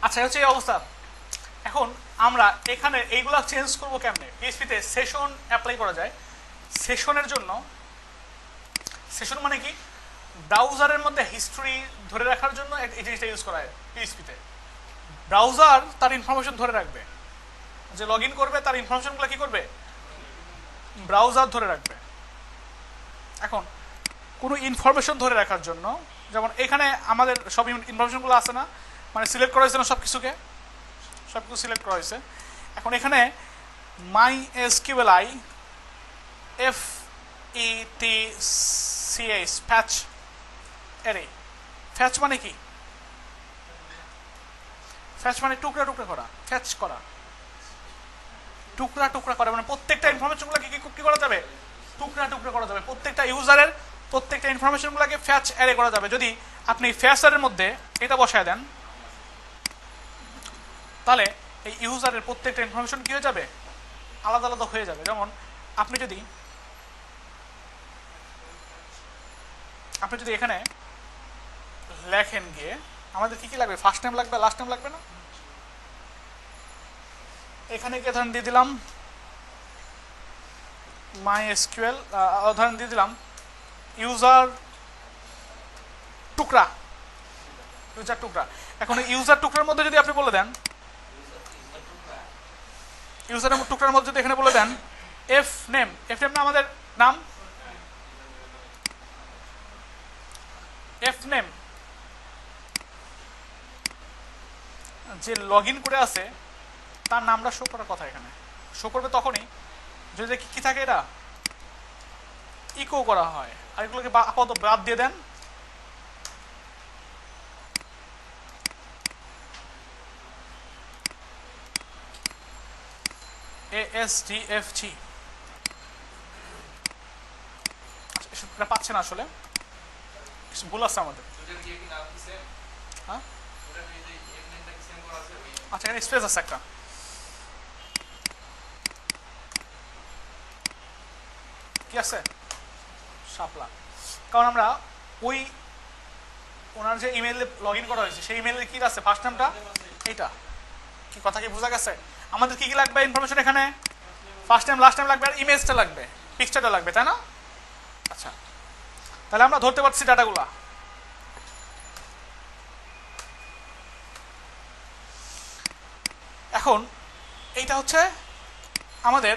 আচ্ছা, হচ্ছে এই অবস্থা। এখন আমরা এখানে এইগুলা চেঞ্জ করবো কেমনে? পিএইচপিতে সেশন অ্যাপ্লাই করা যায়। সেশনের জন্য, সেশন মানে কি, ব্রাউজারের মধ্যে হিস্ট্রি ধরে রাখার জন্য এই জিনিসটা ইউজ করা হয় পিএইচপিতে। ব্রাউজার তার ইনফরমেশন ধরে রাখবে, যে লগ ইন করবে তার ইনফরমেশনগুলো কি করবে, ব্রাউজার ধরে রাখবে। এখন কোনো ইনফরমেশন ধরে রাখার জন্য, যেমন এখানে আমাদের সব ইনফরমেশনগুলো আছে না, মানে সিলেক্ট করা হয়েছে না, সব কিছু সিলেক্ট করা হয়েছে। এখন এখানে মাই এসকিউএলআই FETCH ফ্যাচ অ্যারে। ফ্যাচ মানে কি? ফ্যাচ মানে টুকরা টুকরা করা, ফ্যাচ করা, টুকরা টুকরা করা, মানে প্রত্যেকটা ইনফরমেশনগুলোকে কি করা যাবে, টুকরা টুকরা করা যাবে। প্রত্যেকটা ইউজারের প্রত্যেকটা ইনফরমেশনগুলোকে ফ্যাচ অ্যারে করা যাবে। যদি আপনি ফ্যাচ অ্যারের মধ্যে এটা বসায় দেন, তাহলে এই ইউজারের প্রত্যেকটা ইনফরমেশন কি হয়ে যাবে, আলাদা আলাদা হয়ে যাবে। যেমন আপনি যদি এখানে লেখেন গিয়ে, আমাদের কি কি লাগবে, ফার্স্ট নেম লাগবে, লাস্ট নেম লাগবে না? এখানে কি উদাহরণ দিয়ে দিলাম মাই এসকিউএল, উদাহরণ দিয়ে দিলাম ইউজার টুকরা, ইউজার টুকরা। এখন ইউজার টুকরার মধ্যে যদি আপনি বলে দেন, ইউজারের টুকরার মধ্যে যদি এখানে বলে দেন এফ নেম না আমাদের নাম, এফ নেম যে লগ ইন করে আছে তার নামটা শো করার কথা। এখানে শো করবে তখনই যদি কি থাকে, এটা ইকো করা হয়। আর এগুলোকে আপাতত বাদ দিয়ে দেন। ASDFG পাচ্ছে না আসলে, ভুল আছে আমাদের। হ্যাঁ, আচ্ছা, এখানে স্পেস আছে একটা। কি আছে, শাপলা। কারণ আমরা ওই ওনার যে ইমেইলে লগ ইন করা হয়েছে সেই ইমেইলে কি আছে, ফার্স্ট নামটা এইটা। কি কথা কি বোঝা গেছে? আমাদের কি কি লাগবে ইনফরমেশন এখানে, ফার্স্ট টাইম লাস্ট টাইম লাগবে, আর ইমেজটা লাগবে, পিকচারটা লাগবে, তাই না? আচ্ছা, তাহলে আমরা ধরতে পারছি ডাটাগুলা। এখন এইটা হচ্ছে আমাদের,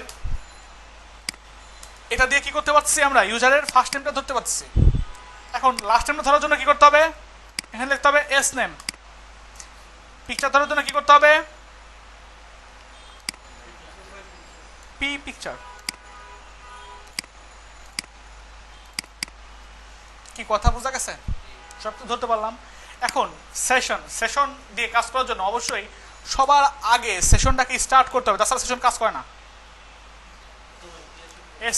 এটা দিয়ে কি করতে পারছি আমরা, ইউজারের ফার্স্ট নেমটা ধরতে পারছি। এখন লাস্ট নেমটা ধরার জন্য কি করতে হবে, এখানে লিখতে হবে এস নেম। পিকচার ধরার জন্য কি করতে হবে, পি পিকচার। কি কথা বোঝা গেছে? সব তো ধরতে পারলাম। এখন সেশন দিয়ে কাজ করার জন্য অবশ্যই সবার আগে সেশনটাকে স্টার্ট করতে হবে, তাছাড়া সেশন কাজ করে না।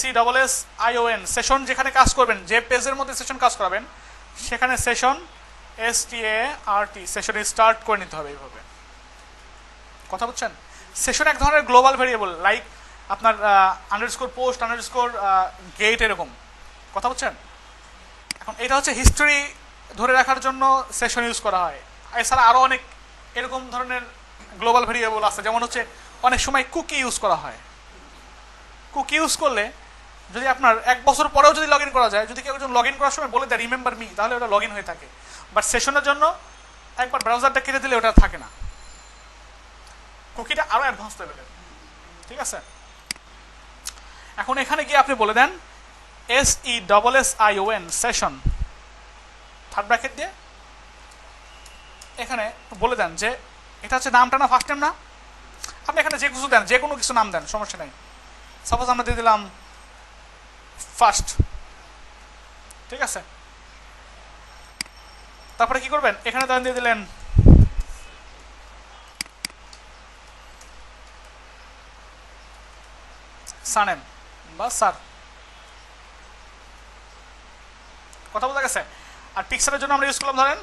SESSION সেশন, যেখানে কাজ করবেন, যে পেজের মধ্যে সেশন কাজ করাবেন সেখানে সেশন START সেশন স্টার্ট করে নিতে হবে। এইভাবে কথা বুঝছেন? সেশন এক ধরনের গ্লোবাল ভেরিয়েবল, লাইক আপনার আন্ডারস্কোর পোস্ট, আন্ডারস্কোর গেট, এরকম। কথা বুঝছেন? এখন এটা হচ্ছে হিস্ট্রি ধরে রাখার জন্য সেশন ইউজ করা হয়। এছাড়া আরও অনেক এরকম ধরনের গ্লোবাল ভেরিয়েবল আছে, যেমন হচ্ছে অনেক সময় কুকি ইউজ করা হয়। কুকি ইউজ করলে যদি আপনার 1 বছর পরেও যদি লগ ইন করা যায়, যদি কেউ একজন লগ ইন করার সময় বলে দেয় রিমেম্বার মি, তাহলে ওটা লগ ইন হয়ে থাকে। বাট সেশনের জন্য একবার ব্রাউজারটা কেটে দিলে ওটা থাকে না। কুকিটা আরও অ্যাডভান্স লেভেলের, ঠিক আছে? এখন এখানে গিয়ে আপনি বলে দেন SESSION সেশন, থার্ড ব্র্যাকেট দিয়ে এখানে বলে দেন যে এটা হচ্ছে নামটা না, ফার্স্ট নেম না। আপনি এখানে যে কিছু দেন, যে কোনো কিছু নাম দেন, সমস্যা নেই। সাপোজ আমরা দিয়ে দিলাম ফার্স্ট, ঠিক আছে? তারপরে কি করবেন, এখানে দেন দিয়ে দিলেন সানেম বা স্যার। কথা বোঝা গেছে? আর পিকচারের জন্য আমরা ইউজ করলাম, ধরেন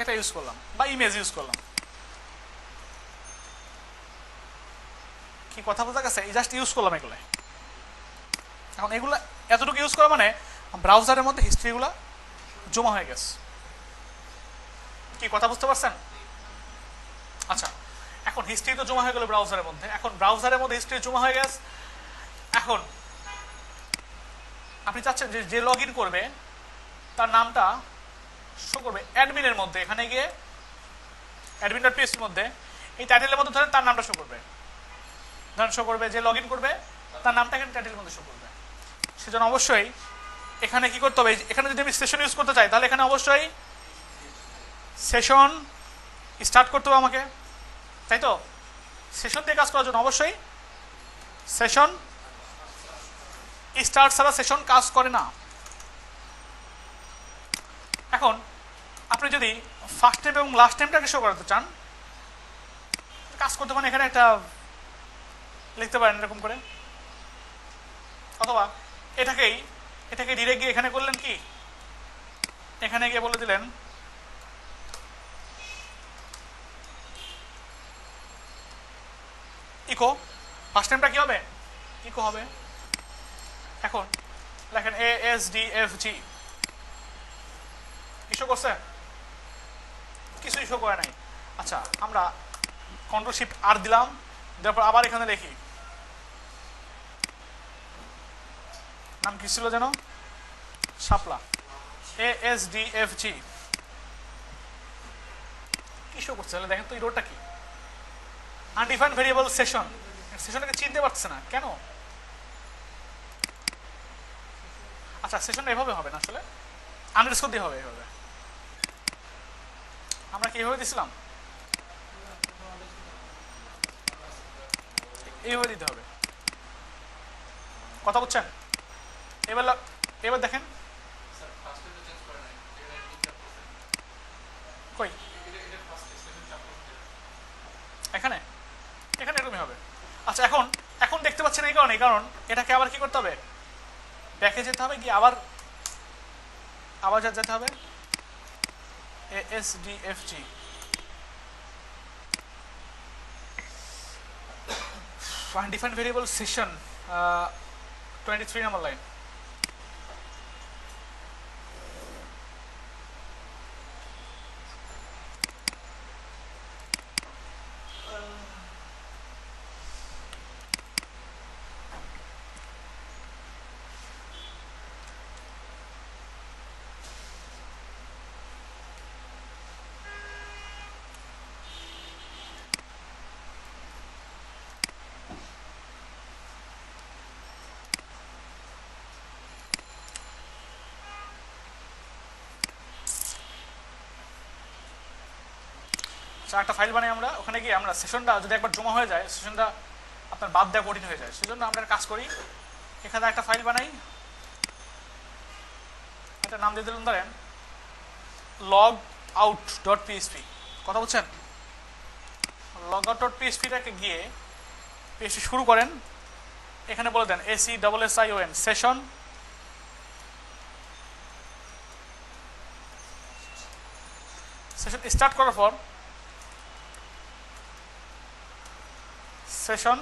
এটা ইউজ করলাম, বা ইমেজ ইউজ করলাম। কি কথা বোঝা গেছে? এই জাস্ট ইউজ করলাম এগুলো। এখন এগুলো এতটুকু ইউজ করা মানে ব্রাউজারের মধ্যে হিস্ট্রিগুলো জমা হয়ে গেছে। কি কথা বুঝতে পারছেন? আচ্ছা, এখন হিস্ট্রি তো জমা হয়ে গেল ব্রাউজারের মধ্যে, এখন ব্রাউজারের মধ্যে হিস্ট্রি জমা হয়ে গেছে। এখন আপনি চাচ্ছেন যে যে লগ ইন করবে তার নামটা শো করবে অ্যাডমিনের মধ্যে, এখানে গিয়ে admin.phpর মধ্যে এই টাইটেলের মধ্যে ধরেন তার নামটা শো করবে, ধরেন শো করবে যে লগ ইন করবে তার নামটা এখানে টাইটেলের মধ্যে শো করবে। সেজন্য অবশ্যই এখানে কি করতে হবে, এখানে যদি আমি সেশন ইউজ করতে চাই তাহলে এখানে অবশ্যই সেশন স্টার্ট করতে হবে আমাকে, তাই তো? সেশন দিয়ে কাজ করার জন্য অবশ্যই সেশন স্টার্ট ছাড়া সেশন কাজ করে না। এখন আপনি যদি ফার্স্ট নেম এবং লাস্ট নেমটাকে শো করাতে চান, কাজ করতে পারেন এখানে একটা লিখতে পারেন এরকম করে, অথবা এটাকে ডিরেক্ট গিয়ে এখানে করলেন কি, এখানে গিয়ে বলে দিলেন ইকো, ফার্স্ট নেমটা কি হবে, ইকো হবে। এখন লেখেন ASDFG, শো করছে? কিছুই শো করে নাই। আচ্ছা, আমরা Ctrl+Shift+R দিলাম, তারপর আবার এখানে লিখি নাম কি ছিল যেন, শাপলা, ASDFG, কি শো করছে? তাহলে দেখেন তো এই রোডটা কি, আনডিফাইন্ড ভেরিয়েবল সেশন, সেশনটাকে চিনতে পারছে না কেন? আচ্ছা, সেশনটা এভাবে হবে না, আসলে আন্ডারস্কোর দিয়ে হবে এভাবে। আমরা কি এভাবে দিছিলাম, এইভাবে দিতে হবে। কথা বুঝছেন? এবার দেখেন কই, এখানে এখানে এরকমই হবে। আচ্ছা, এখন দেখতে পাচ্ছেন এই কারণ এটাকে আবার কি করতে হবে, ব্যাকে যেতে হবে, গিয়ে আবার যেতে হবে ASDFG, undefined variable session, 23 number line। একটা ফাইল বানাই আমরা, ওখানে গিয়ে আমরা সেশনটা যদি একবার জমা হয়ে যায়, সেশনটা আপনার বাদ দেওয়া কঠিন হয়ে যায়। সেজন্য আমরা কাজ করি, এখানে একটা ফাইল বানাই, একটা নাম দিয়ে দিলাম ধরেন logout.php। কথা বলছেন? logout.php-টাকে গিয়ে PHP শুরু করেন, এখানে বলে দেন ACSSION সেশন, সেশন স্টার্ট করার পর সেশন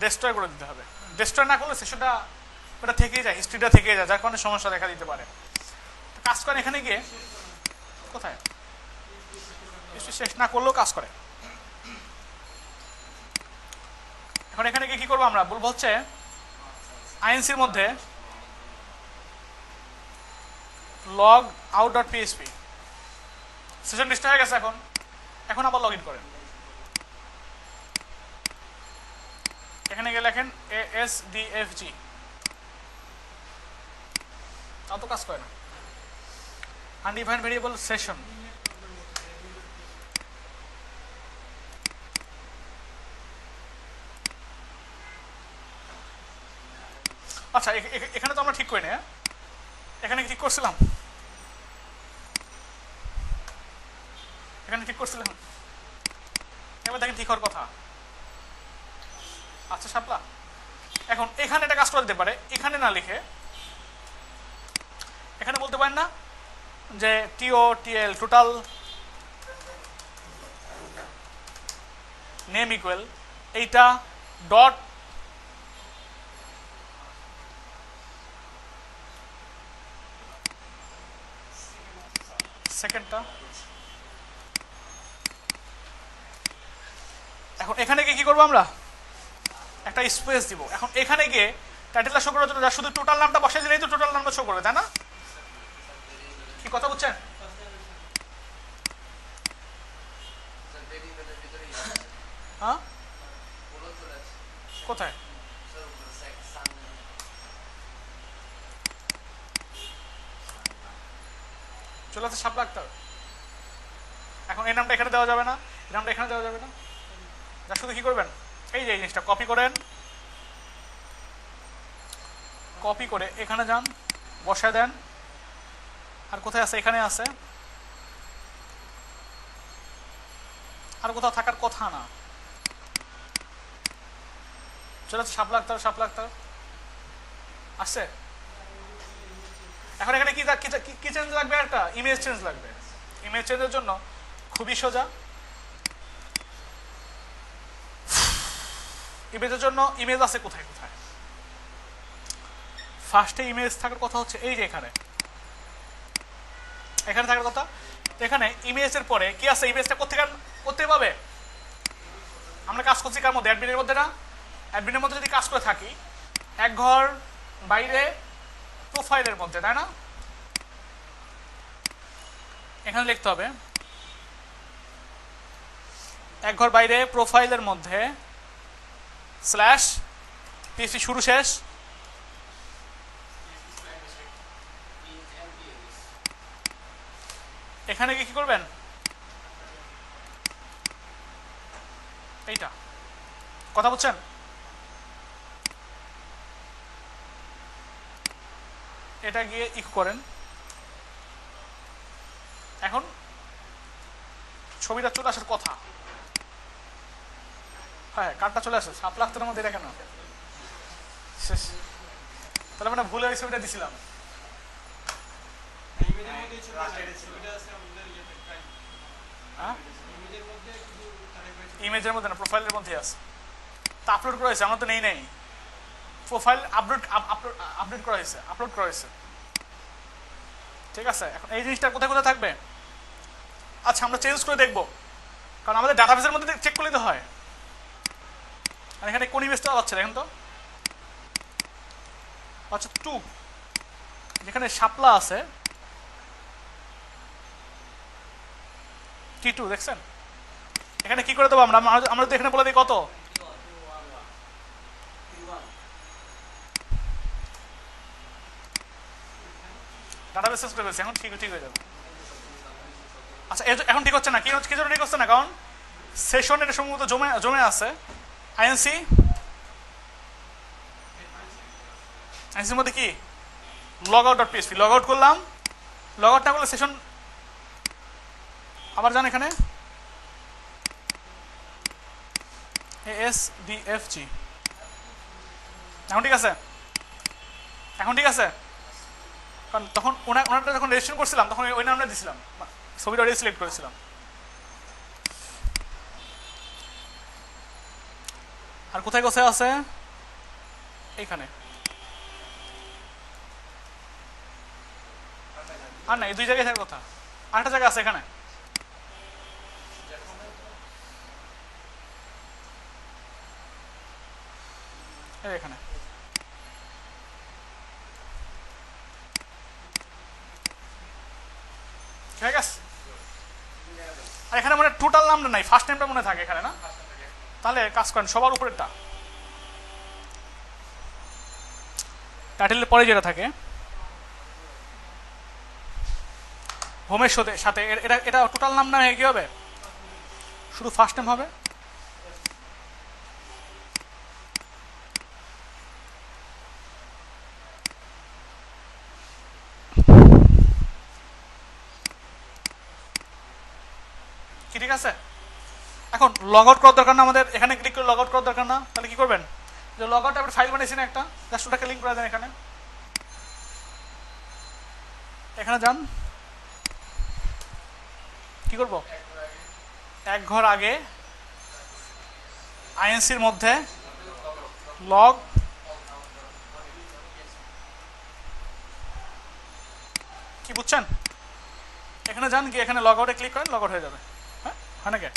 ডেস্ট্রয় করে দিতে হবে। ডেস্ট্রয় না করলে সেশনটা ওটা থেকেই যায়, হিস্ট্রিটা থেকেই যায়, যার কারণে সমস্যা দেখা দিতে পারে। কাজ করেন এখানে গিয়ে, কোথায় হিস্ট্রি শেষ না করলেও কাজ করে। এখন এখানে গিয়ে কি করবো আমরা, বলবো হচ্ছে আইএনসির মধ্যে logout.php, সেশন ডিস্ট্রয় হয়ে গেছে। এখন আবার লগ ইন করেন, এখানে গিয়ে লেখেন ASDFG, তাও তো কাজ করে না। undefined variable session, আচ্ছা এখানে তো আমরা ঠিক করি না, এখানে ঠিক করছিলাম, এখানে ঠিক করছিলাম, এবার দেখেন ঠিক হওয়ার কথা। আচ্ছা শাপলা, এখন এখানে এটা কাজ করে দিতে পারে, এখানে না লিখে এখানে বলতে পারেন না যে TOTL টোটাল নেম ইকুয়াল এইটা ডট সেকেন্ডটা। এখন এখানে গিয়ে কি করবো আমরা, একটা স্পেস দিব। এখন এখানে গিয়ে টাইটেলটা শো করার জন্য যা শুধু টোটাল নামটা বসাই দিলেই তো টোটাল নামটা শো করবে, তাই না? কি কথা বুঝছেন? হ্যাঁ কোথায়? চলে আসছে শাপলা আক্তার। এখন এই নামটা এখানে দেওয়া যাবে না, এই নামটা এখানে দেওয়া যাবে না, যা শুধু কি করবেন, এই যে এই জিনিসটা কপি করেন, কপি করে এখানে যান, বসায় দেন। আর কোথায় আছে? এখানে আছে, আর কোথাও থাকার কথা না। চলে আসছে শাপলা আক্তার, শাপলা আক্তার আসছে। এখন এখানে কি চেঞ্জ লাগবে? একটা ইমেজ চেঞ্জ লাগবে। ইমেজ চেঞ্জের জন্য খুবই সোজা। ইমেজের জন্য ইমেজ আছে কোথায় কোথায়? ফার্স্টে ইমেজ থাকার কথা হচ্ছে এই যে এখানে, এখানে থাকার কথা। এখানে ইমেজের পরে কি আছে? ইমেজটা কোথেকে পাবে? আমরা কাজ করছি কার মধ্যে? অ্যাডমিনের মধ্যে না? অ্যাডমিনের মধ্যে যদি কাজ করে থাকি, এক ঘর বাইরে প্রোফাইলের মধ্যে, তাই না? এখানে লিখতে হবে এক ঘর বাইরে প্রোফাইলের মধ্যে স্ল্যাশ পিএসপি শুরু শেষ। এখানে গিয়ে কি করবেন? এইটা কথা বুঝছেন? এটা গিয়ে ইকো করেন। এখন ছবিটা চলে আসার কথা। হ্যাঁ কার্ডটা চলে আসে, শাপলা আক্তারের মধ্যে দেখেন না শেষ। তাহলে আমরা ভুলে ওই ছবিটা দিছিলাম। ইমেজের মধ্যে না, প্রোফাইলের মধ্যে আছে। তা আপলোড করা হয়েছে, আমরা তো নেই। প্রোফাইল আপডেট করা হয়েছে, আপলোড করা হয়েছে। ঠিক আছে, এখন এই জিনিসটা কোথায় কোথায় থাকবে? আচ্ছা আমরা চেঞ্জ করে দেখবো, কারণ আমাদের ডাটাবেসের মধ্যে চেক করলে তো হয়। আর এখানে কোন ইমেজটা পাচ্ছে দেখেন তো। আচ্ছা 2 যেখানে শাপলা আছে, T2 দেখছেন? এখানে কি করে দেবো আমরা? আমরা তো এখানে বলে দিই কত, ডাটাবেস চেঞ্জ করে ফেলছি। এখন ঠিক হয়ে যাবে। আচ্ছা এখন ঠিক হচ্ছে না, কি জন্য ঠিক হচ্ছে না? কারণ সেশন এটা সম্ভবত জমে আছে। আইএনসির মধ্যে কি log out dot PSP, log out করলাম। লগ আউট না করলে সেশন আবার যান এখানে ASDFG। এখন ঠিক আছে? এখন ঠিক আছে? কারণ তখন ওনারটা যখন রেজিস্ট্রেশন করছিলাম তখন ওই নামটা দিয়েছিলাম, ছবিটা অলরেডি সিলেক্ট করেছিলাম। আর কোথায় কোথায় আছে? এইখানে। আর না, এই 2 জায়গায় থাকার কথা। আরেকটা জায়গা আছে এখানে, এখানে। ঠিক আছে, আর এখানে মানে টোটাল নামটা নাই, ফার্স্ট নেমটা মনে থাকে এখানে না? তাহলে কাজ করেন সবার উপরেরটা, টাইটেলের পরে যেটা থাকে হোমের সাথে এটা টোটাল নাম না হয়ে কি হবে? শুধু ফার্স্ট নেম হবে। কি ঠিক আছে? এখন লগ আউট করার দরকার না আমাদের, এখানে ক্লিক করে লগ আউট করার দরকার না। তাহলে কি করবেন? যে লগ আউট আপনি ফাইল বানিয়েছেন একটা, জাস্ট ওটাকে লিঙ্ক করে দেন এখানে। এখানে যান, কি করব? এক ঘর আগে আইএনসির মধ্যে লগ কি বুঝছেন? এখানে যান, গিয়ে এখানে লগ আউটে ক্লিক করেন, লগ আউট হয়ে যাবে। হ্যাঁ, হয় নাকি?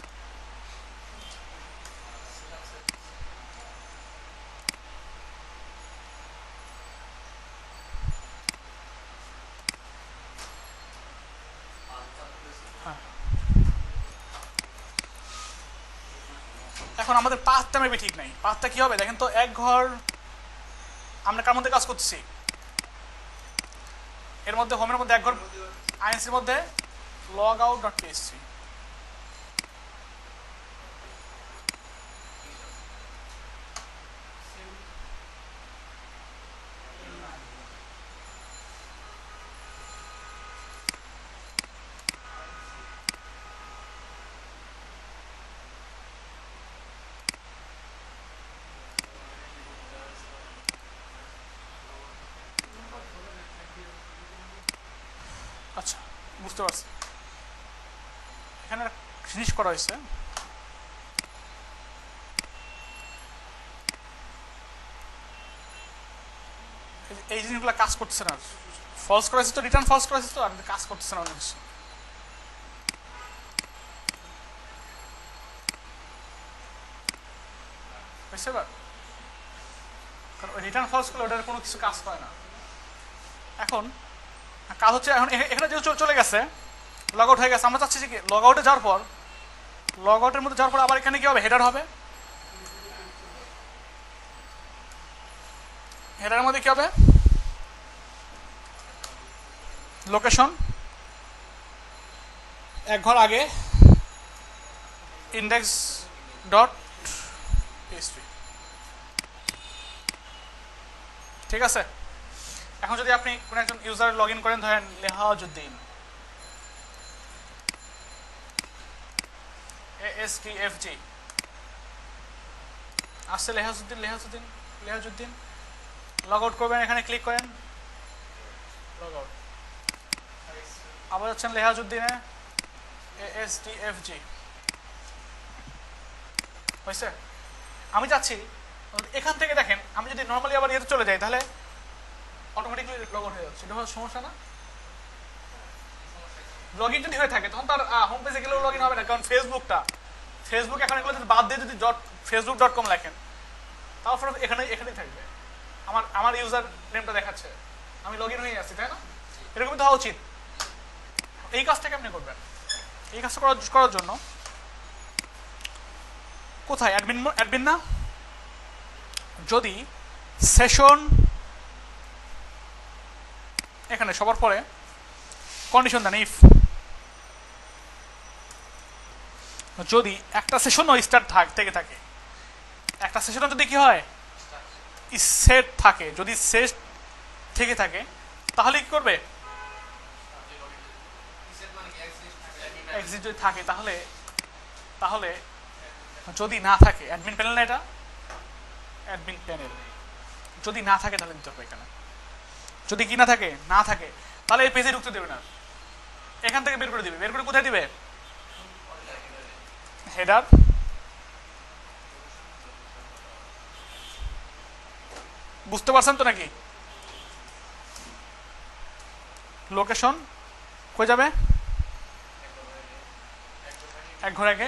এখন আমাদের পাথটা মেবি ঠিক নাই। পাথটা কি হবে দেখেন তো, এক ঘর আমরা কার মধ্যে কাজ করতেছি, এর মধ্যে হোমের মধ্যে এক ঘর, আইএনসির মধ্যে লগ আউট ডট পিএসসি। আচ্ছা, বুঝতে পারছি। এখানে জিনিস করা হয়েছে, এই জিনিসগুলো কাজ করতেছে না। ফলস করা হয়েছে তো, রিটার্ন ফলস করা হয়েছে তো, আর কাজ করতেছে না অনেক কিছু। বুঝতে পার, কারণ ওই রিটার্ন ফলস করলে ওটার কোনো কিছু কাজ হয় না। এখন কাজ হচ্ছে, এখন এখানে যেহেতু চলে গেছে, লগ আউট হয়ে গেছে, আমরা চাচ্ছি যে কি লগ আউটে যাওয়ার পর, লগ আউটের মধ্যে যাওয়ার পর আবার এখানে কি হবে, হেডার হবে। হেডারের মধ্যে কি হবে, লোকেশন, এক ঘর আগে ইন্ডেক্স ডট পিএসপি। ঠিক আছে। এখন যদি আপনি কোনো একজন ইউজার লগ ইন করেন, ধরেন লেহাজউদ্দিন, ASTFG আসছে, লেহাজউদ্দিন লগ আউট করবেন, এখানে ক্লিক করেন, লগ আউট। আবার যাচ্ছেন লেহাজউদ্দিনে, ASTFG হয়েছে। আমি যাচ্ছি এখান থেকে, দেখেন আমি যদি নর্মালি আবার ইয়েতে চলে যাই, তাহলে অটোমেটিকলি লগ আউট হয়ে যাচ্ছে। এটা হওয়ার সমস্যা না? লগ ইন যদি হয়ে থাকে তখন তার হোম পেজে গেলেও লগ ইন হবে না, কারণ ফেসবুক এখন এগুলো যদি বাদ দিয়ে যদি facebook.com লেখেন, তারপর এখানেই থাকবে, আমার ইউজার নেমটা দেখাচ্ছে, আমি লগ ইন হয়ে আসছি, তাই না? এরকমই তো হওয়া উচিত। এই কাজটাকে আপনি করবেন। এই কাজটা করার জন্য কোথায়, অ্যাডমিন না, যদি সেশন, এখানে সবার পরে কন্ডিশন দেন, ইফ যদি একটা সেশনও স্টার্ট থেকে থাকে, একটা সেশনও যদি কি হয় সেট থাকে, যদি সেট থেকে থাকে, তাহলে কি করবে, এক্সিট যদি থাকে, তাহলে যদি না থাকে, অ্যাডমিন প্যানেল না, এটা অ্যাডমিন প্যানেল যদি না থাকে তাহলে দিতে হবে এখানে। যদি কি না থাকে, তাহলে এই পেজে ঢুকতে দেবে না, এখান থেকে বের করে দিবে। বের করে কোথায় দিবে, হেডার, বুঝতে পারছেন তো নাকি? লোকেশন কই যাবে, এক ঘর আগে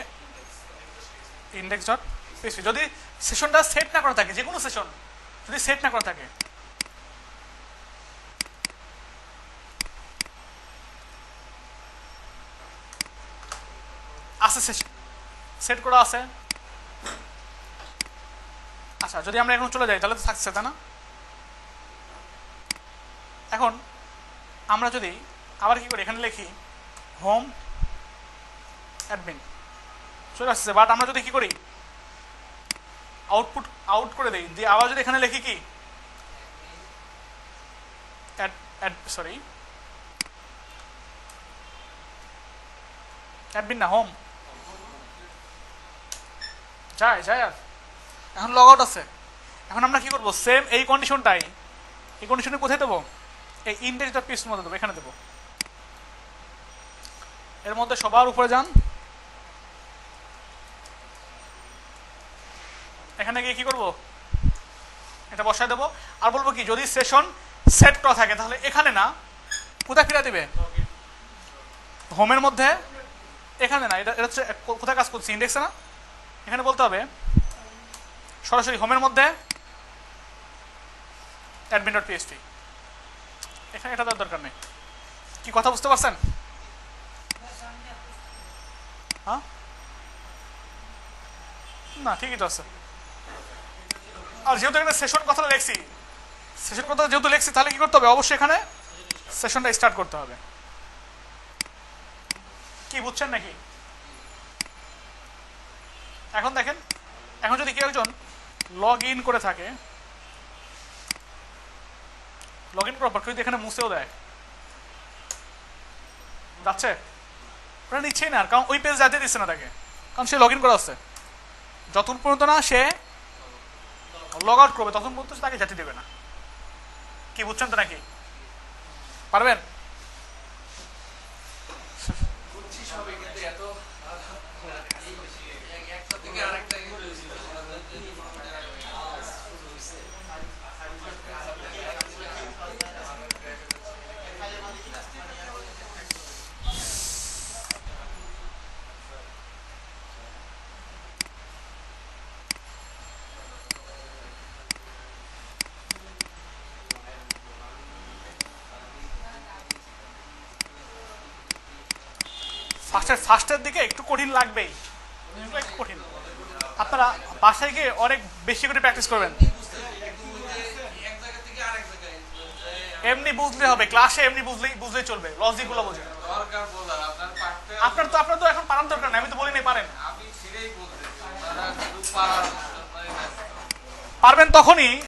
ইন্ডেক্স ডট পিএসপি। যদি সেশনটা সেট না করা থাকে, যে কোনো সেশন যদি সেট না করা থাকে, আছে সেশন সেট করা আছে। আচ্ছা, যদি আমরা এখন চলে যাই তাহলে তো থাকছে, তাই না? এখন আমরা যদি আবার কি করি, এখানে লিখি হোম অ্যাডমিন, চলে আসছে। বাট আমরা যদি কি করি, আউট করে দেই, দিয়ে আবার যদি এখানে লিখি কি, অ্যাডমিন না, হোম, যায় আর এখন লগ আউট আছে। এখন আমরা কি করবো, সেম এই কন্ডিশনে কোথায় দেবো, এই ইন্ডেক্স ডট পিএসপির মধ্যে দেবো, এখানে দেবো। এর মধ্যে সবার উপরে যান, এখানে গিয়ে কি করবো, এটা বসায় দেবো। আর বলবো কি, যদি সেশন সেট করা থাকে তাহলে এখানে না, কোথায় ফিরে দিবে, হোমের মধ্যে, এখানে না, এটা এটা হচ্ছে কোথায় কাজ করছি, ইন্ডেক্সে না, এখানে বলতে হবে সরাসরি হোমের মধ্যে admin.php, এখানে এটা দেওয়ার দরকার নেই। কি কথা বুঝতে পারছেন? হ্যাঁ, না ঠিকই তো আছে। আর যেহেতু এখানে সেশন কথাটা লিখছি, সেশন কথা যেহেতু লিখছি, তাহলে কি করতে হবে, অবশ্যই এখানে সেশনটা স্টার্ট করতে হবে। কি বুঝছেন নাকি? এখন দেখেন, এখন যদি কেউ একজন লগ ইন করে থাকে, লগ ইন করার পর কেউ যদি এখানে মুছেও দেয়, যাচ্ছে? ওরা নিচ্ছেই না, কারণ ওই পেজ যাতে দিচ্ছে না তাকে, কারণ সে লগ ইন করা হচ্ছে। যতক্ষণ পর্যন্ত না সে লগ আউট করবে তখন পর্যন্ত তাকে যেতে দেবে না। কি বুঝছেন তো নাকি? পারবেন? ফার্স্টের দিকে একটু কঠিন লাগবেই, একটু কঠিন। আপনারা বাসায় গিয়ে অনেক বেশি করে প্র্যাকটিস করবেন। এমনি বুঝলে হবে, ক্লাসে এমনি বুঝলেই চলবে, লজিক গুলো বুঝে। আপনার তো এখন পারার দরকার নেই, আমি তো বলি নাই পারেন। পারবেন তখনই